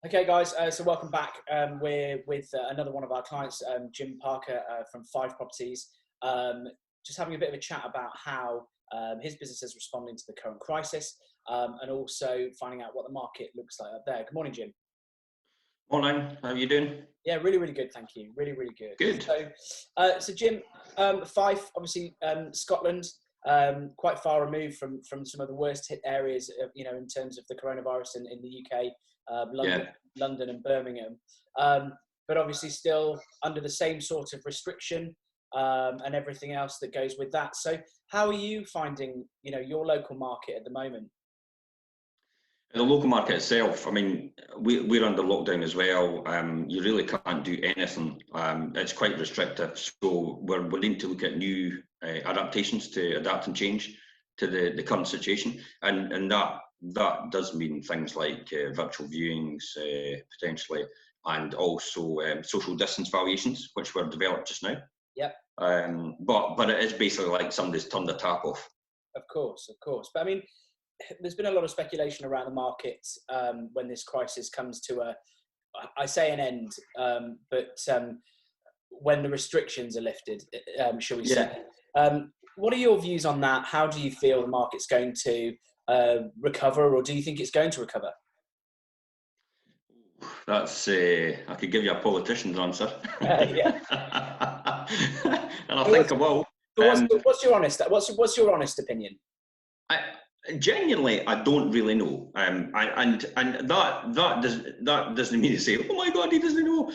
Okay, guys, so welcome back. We're with another one of our clients, Jim Parker from Fife Properties, just having a bit of a chat about how his business is responding to the current crisis, and also finding out what the market looks like up there. Good morning, Jim. Morning, how are you doing? Yeah, really, really good, thank you. Really, really good. Good. So Jim, Fife, obviously Scotland, quite far removed from some of the worst hit areas, in terms of the coronavirus in the UK, London and Birmingham, but obviously still under the same sort of restriction and everything else that goes with that. So how are you finding, your local market at the moment? The local market itself, I mean, we're under lockdown as well. You really can't do anything. It's quite restrictive. So we're needing to look at new adaptations to adapt and change to the current situation. And that does mean things like virtual viewings, potentially, and also social distance valuations, which were developed just now. Yep. But it is basically like somebody's turned the tap off. Of course. But I mean, there's been a lot of speculation around the market when this crisis comes to I say an end, but when the restrictions are lifted, shall we say. What are your views on that? How do you feel the market's going to recover, or do you think it's going to recover? That's I could give you a politician's answer. Yeah. And I think I will. What's your honest opinion? Genuinely, I don't really know, and that doesn't mean to say, oh my God, he doesn't know.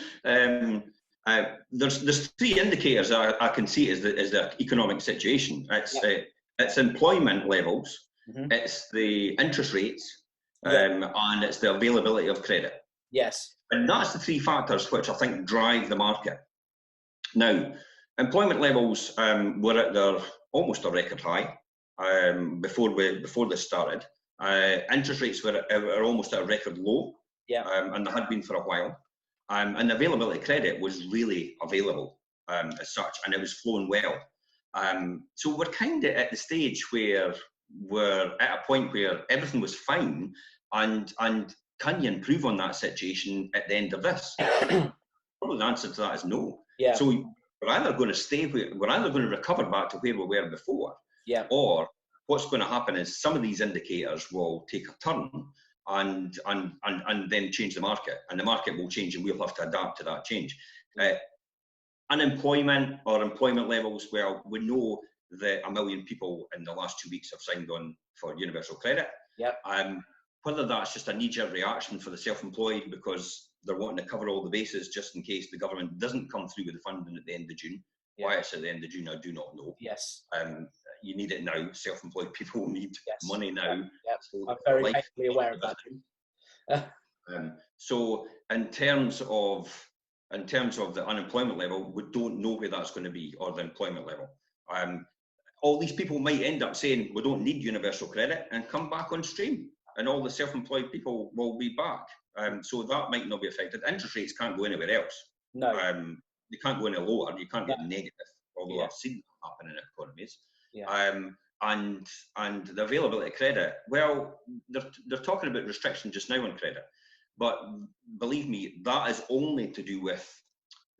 There's three indicators I can see is the economic situation. It's employment levels, it's the interest rates, and it's the availability of credit. Yes. And that's the three factors which I think drive the market. Now, employment levels were at their almost a record high. Before this started, interest rates were almost at a record low, and they had been for a while, and the availability of credit was really available as such, and it was flowing well. So we're kind of at the stage where we're at a point where everything was fine, and can you improve on that situation at the end of this? Probably the answer to that is no. Yeah. So we're either going to recover back to where we were before. Yeah. Or what's going to happen is some of these indicators will take a turn and then change the market, and the market will change, and we'll have to adapt to that change. Unemployment or employment levels, well, we know that 1 million people in the last 2 weeks have signed on for universal credit. Yep. Whether that's just a knee-jerk reaction for the self-employed because they're wanting to cover all the bases just in case the government doesn't come through with the funding at the end of June. Why it's at the end of June, I do not know. Yes. You need it now. Self-employed people need money now. Yep. So I'm very painfully aware of that. So in terms of the unemployment level, we don't know where that's going to be, or the employment level. All these people might end up saying we don't need universal credit and come back on stream, and all the self-employed people will be back. So that might not be affected. Interest rates can't go anywhere else. No. They can't go any lower. You can't get negative, although I've seen that happen in economies. And the availability of credit, well, they're talking about restriction just now on credit, but believe me, that is only to do with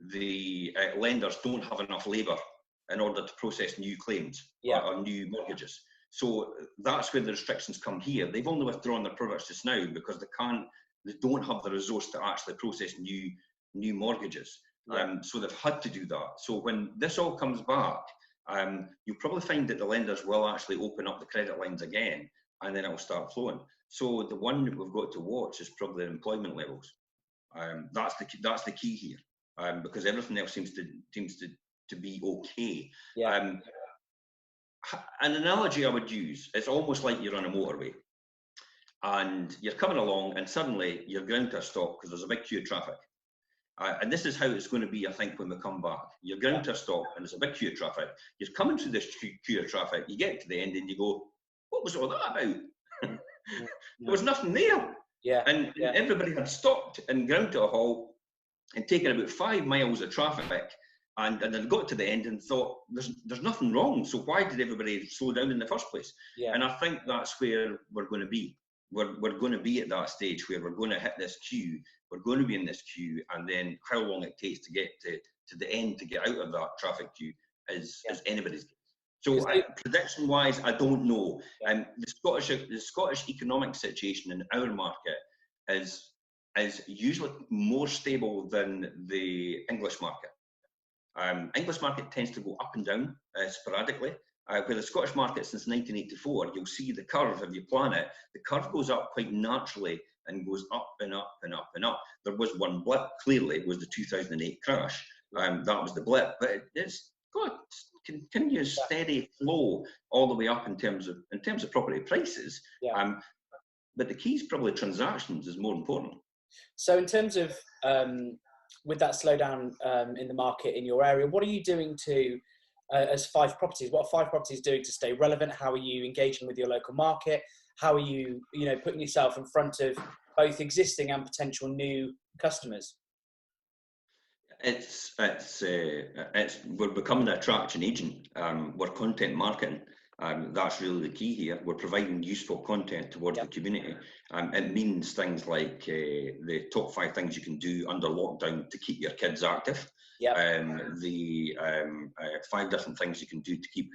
the lenders don't have enough labour in order to process new claims or new mortgages. So that's where the restrictions come here. They've only withdrawn their products just now because they don't have the resource to actually process new mortgages. So they've had to do that. So when this all comes back, you'll probably find that the lenders will actually open up the credit lines again, and then it'll start flowing. So the one that we've got to watch is probably the employment levels. That's the key here, because everything else seems to be okay. An analogy I would use, it's almost like you're on a motorway, and you're coming along, and suddenly you're ground to a stop because there's a big queue of traffic. And this is how it's going to be, I think, when we come back. You're ground to a stop, and there's a big queue of traffic. You're coming through this queue of traffic. You get to the end, and you go, "What was all that about?" There was nothing there. And everybody had stopped and ground to a halt and taken about 5 miles of traffic, and then got to the end and thought, "There's nothing wrong. So why did everybody slow down in the first place?" And I think that's where we're going to be. we're going to be at that stage where we're going to hit this queue, we're going to be in this queue, and then how long it takes to get to the end to get out of that traffic queue is anybody's guess. So prediction-wise, I don't know. The Scottish economic situation in our market is usually more stable than the English market. English market tends to go up and down sporadically. Where the Scottish market since 1984, you'll see the curve, if you plan it, the curve goes up quite naturally and goes up and up and up and up. There was one blip, clearly, it was the 2008 crash. That was the blip, but it's got continuous steady flow all the way up in terms of property prices. But the key is probably transactions is more important. So in terms of with that slowdown in the market in your area, what are you doing to as Fife Properties? What are Fife Properties doing to stay relevant? How are you engaging with your local market? How are you, putting yourself in front of both existing and potential new customers? We're becoming an attraction agent. We're content marketing. That's really the key here. We're providing useful content towards the community. It means things like the top 5 things you can do under lockdown to keep your kids active. The 5 different things you can do to keep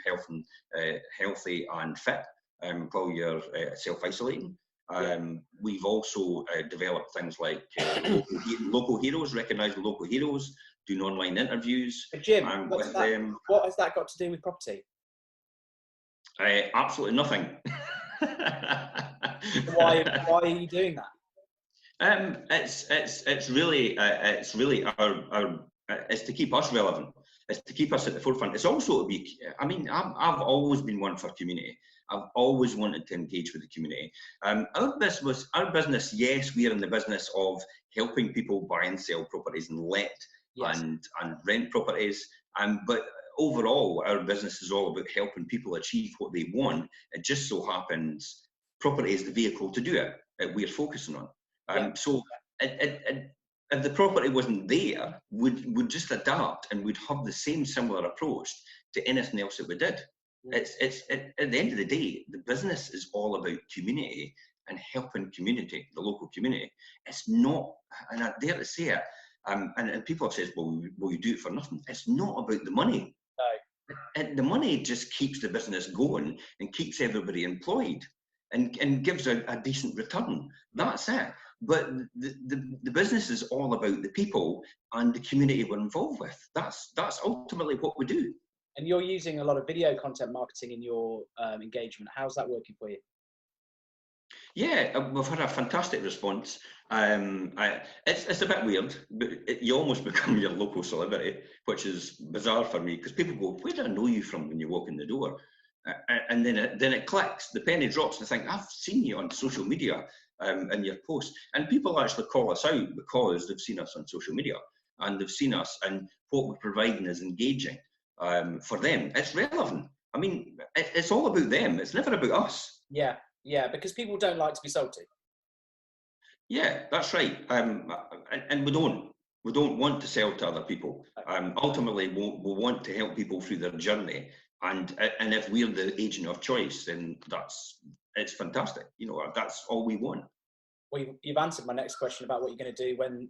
healthy and fit while you're self-isolating. We've also developed things like local heroes, recognise local heroes, doing online interviews. Jim, what has that got to do with property? Absolutely nothing. Why are you doing that? It's really our it's to keep us relevant. It's to keep us at the forefront. It's also to be. I mean, I've always been one for community. I've always wanted to engage with the community. Our business. Yes, we are in the business of helping people buy and sell properties and let and rent properties. But overall, our business is all about helping people achieve what they want. It just so happens property is the vehicle to do it. We're focusing on. So if the property wasn't there, we'd just adapt and we'd have the same similar approach to anything else that we did. It's at the end of the day, the business is all about community and helping community, the local community. It's not, and I dare to say it, and people have said, well, you do it for nothing. It's not about the money. No. The money just keeps the business going and keeps everybody employed and gives a decent return. That's it. But the business is all about the people and the community we're involved with. That's ultimately what we do. And you're using a lot of video content marketing in your engagement. How's that working for you? Yeah, we've had a fantastic response. It's a bit weird, but you almost become your local celebrity, which is bizarre for me because people go, "Where do I know you from?" when you walk in the door, and then it clicks. The penny drops, and I think, "I've seen you on social media in your posts," and people actually call us out because they've seen us on social media and they've seen us, and what we're providing is engaging. For them, it's relevant. I mean, it's all about them. It's never about us. Yeah, because people don't like to be sold to. Yeah, that's right. And we don't want to sell to other people. Ultimately, we want to help people through their journey. And if we're the agent of choice, then it's fantastic. That's all we want. Well, you've answered my next question about what you're going to do when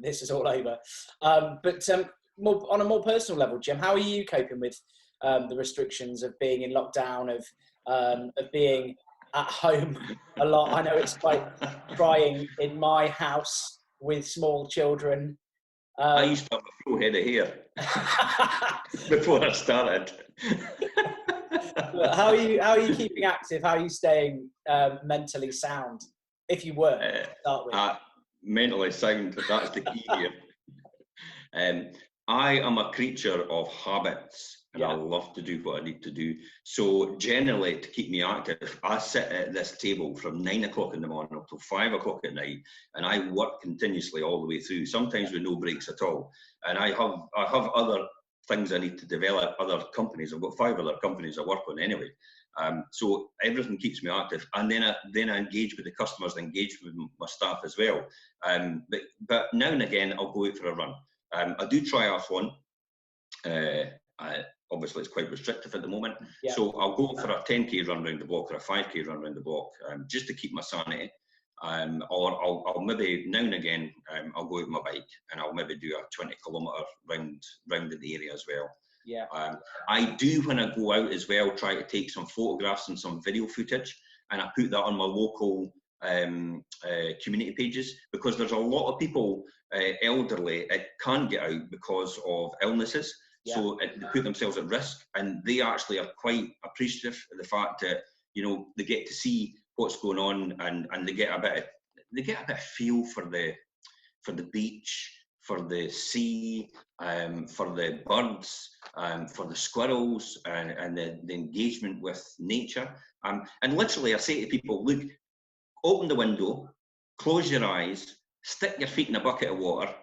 this is all over. But on a more personal level, Jim, how are you coping with the restrictions of being in lockdown, of being at home a lot? I know it's quite trying in my house with small children. I used to have a full head of hair before I started. How are you keeping active? How are you staying mentally sound? If you were to start with. Mentally sound, that's the key here. I am a creature of habits. And I love to do what I need to do. So generally, to keep me active, I sit at this table from 9 o'clock in the morning up till 5 o'clock at night, and I work continuously all the way through, sometimes with no breaks at all. And I have other things I need to develop, other companies. I've got 5 other companies I work on anyway. So everything keeps me active. And then I engage with the customers, engage with my staff as well. But now and again, I'll go out for a run. I do triathlon. obviously it's quite restrictive at the moment. Yeah. So I'll go for a 10k run around the block or a 5k run around the block, just to keep my sanity. Or I'll maybe now and again I'll go with my bike and I'll maybe do a 20-kilometre round in the area as well. Yeah. I do, when I go out as well, try to take some photographs and some video footage, and I put that on my local community pages, because there's a lot of people, elderly, that can't get out because of illnesses. Yeah. So they put themselves at risk, and they actually are quite appreciative of the fact that, you know, they get to see what's going on, and they get a bit of feel for the beach, for the sea, for the birds, for the squirrels, and the engagement with nature. And literally, I say to people, look, open the window, close your eyes, stick your feet in a bucket of water,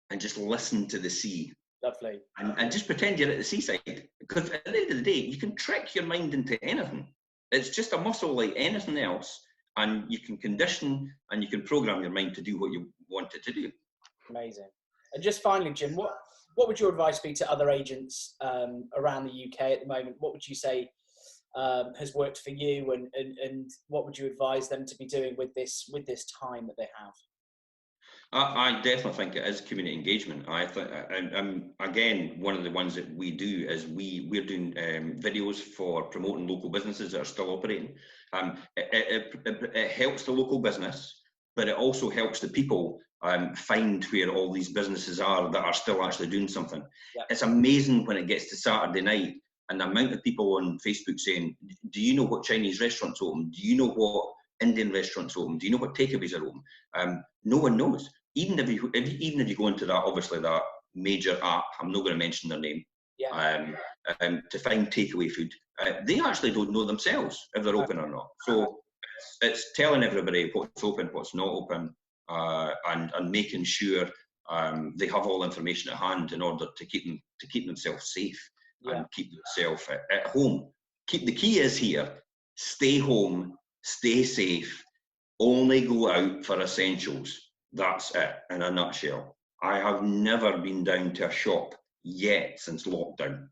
and just listen to the sea. Lovely. And just pretend you're at the seaside. Because at the end of the day, you can trick your mind into anything. It's just a muscle like anything else, and you can condition and you can program your mind to do what you want it to do. Amazing. And just finally, Jim, what would your advice be to other agents around the UK at the moment? What would you say has worked for you, and what would you advise them to be doing with this time that they have? I definitely think it is community engagement. I think, again, one of the ones that we do is we're doing videos for promoting local businesses that are still operating. It helps the local business, but it also helps the people find where all these businesses are that are still actually doing something. Yeah. It's amazing when it gets to Saturday night and the amount of people on Facebook saying, do you know what Chinese restaurants open? Do you know what Indian restaurants open? Do you know what takeaways are open? No one knows. Even if you go into that, obviously that major app, I'm not going to mention their name, yeah. To find takeaway food, they actually don't know themselves if they're open or not. So it's telling everybody what's open, what's not open, and making sure they have all information at hand in order to keep themselves safe, yeah. And keep themselves at home. The key is here: stay home, stay safe, only go out for essentials. That's it in a nutshell. I have never been down to a shop yet since lockdown.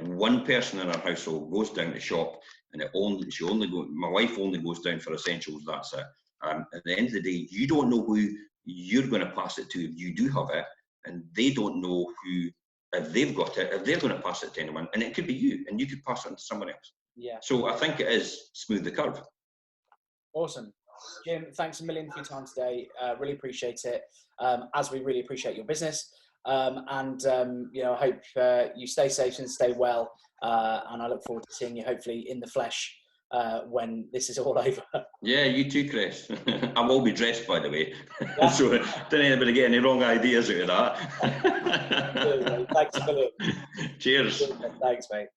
One person in our household goes down to shop, and my wife only goes down for essentials. That's it. At the end of the day, you don't know who you're going to pass it to if you do have it, and they don't know who, if they've got it, if they're going to pass it to anyone, and it could be you, and you could pass it on to someone else. Yeah. So I think it is smooth the curve. Awesome. Jim, thanks a million for your time today. Really appreciate it, as we really appreciate your business. You know, I hope you stay safe and stay well. And I look forward to seeing you hopefully in the flesh when this is all over. Yeah, you too, Chris. I will be dressed, by the way. Yeah. So don't anybody get any wrong ideas out of that. Thanks a million. Cheers. Thanks, mate.